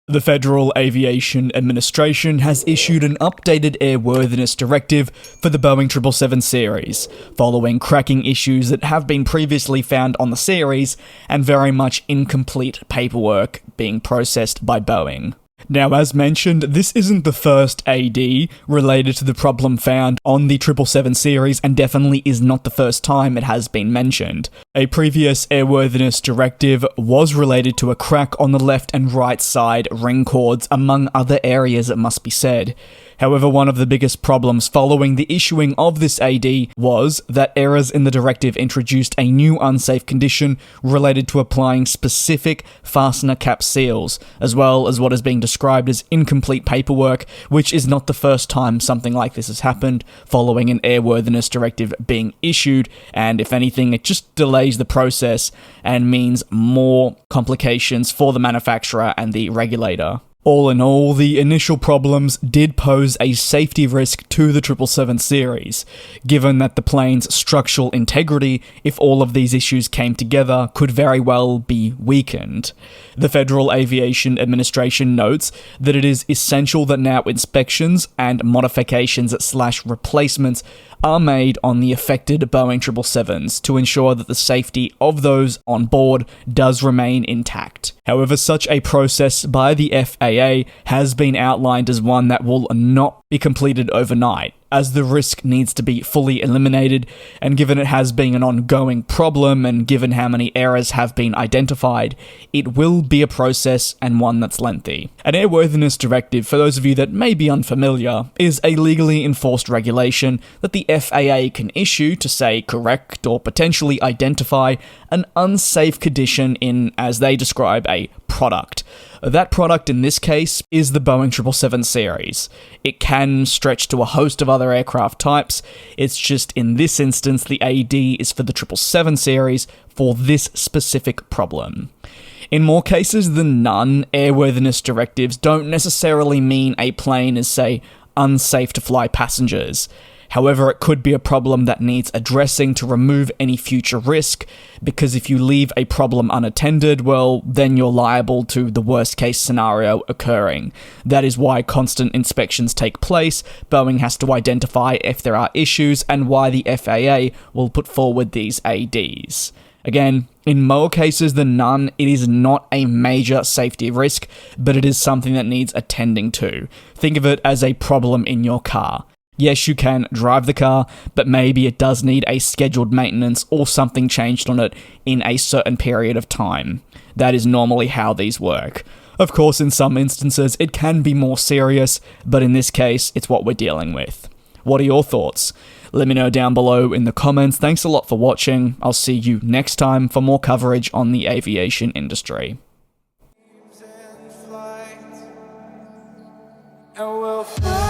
The Federal Aviation Administration has issued an updated airworthiness directive for the Boeing 777 series, following cracking issues that have been previously found on the series and very much incomplete paperwork being processed by Boeing. Now, as mentioned, this isn't the first AD related to the problem found on the 777 series, and definitely is not the first time it has been mentioned. A previous airworthiness directive was related to a crack on the left and right side ring cords, among other areas, it must be said. However, one of the biggest problems following the issuing of this AD was that errors in the directive introduced a new unsafe condition related to applying specific fastener cap seals, as well as what is being described as incomplete paperwork, which is not the first time something like this has happened following an airworthiness directive being issued, and if anything, it just delays the process and means more complications for the manufacturer and the regulator. All in all, the initial problems did pose a safety risk to the 777 series, given that the plane's structural integrity, if all of these issues came together, could very well be weakened. The Federal Aviation Administration notes that it is essential that now inspections and modifications/replacements are made on the affected Boeing 777s to ensure that the safety of those on board does remain intact. However, such a process by the FAA has been outlined as one that will not be completed overnight, as the risk needs to be fully eliminated, and given it has been an ongoing problem and given how many errors have been identified, it will be a process and one that's lengthy. An airworthiness directive, for those of you that may be unfamiliar, is a legally enforced regulation that the FAA can issue to, say, correct or potentially identify an unsafe condition in, as they describe, a product. That product in this case is the Boeing 777 series. It can stretch to a host of other aircraft types. It's just in this instance the AD is for the 777 series for this specific problem. In more cases than none, airworthiness directives don't necessarily mean a plane is, say, unsafe to fly passengers. However, it could be a problem that needs addressing to remove any future risk, because if you leave a problem unattended, well, then you're liable to the worst case scenario occurring. That is why constant inspections take place. Boeing has to identify if there are issues and why the FAA will put forward these ADs. Again, in more cases than none, it is not a major safety risk, but it is something that needs attending to. Think of it as a problem in your car. Yes, you can drive the car, but maybe it does need a scheduled maintenance or something changed on it in a certain period of time. That is normally how these work. Of course, in some instances, it can be more serious, but in this case, it's what we're dealing with. What are your thoughts? Let me know down below in the comments. Thanks a lot for watching. I'll see you next time for more coverage on the aviation industry. And we'll fly.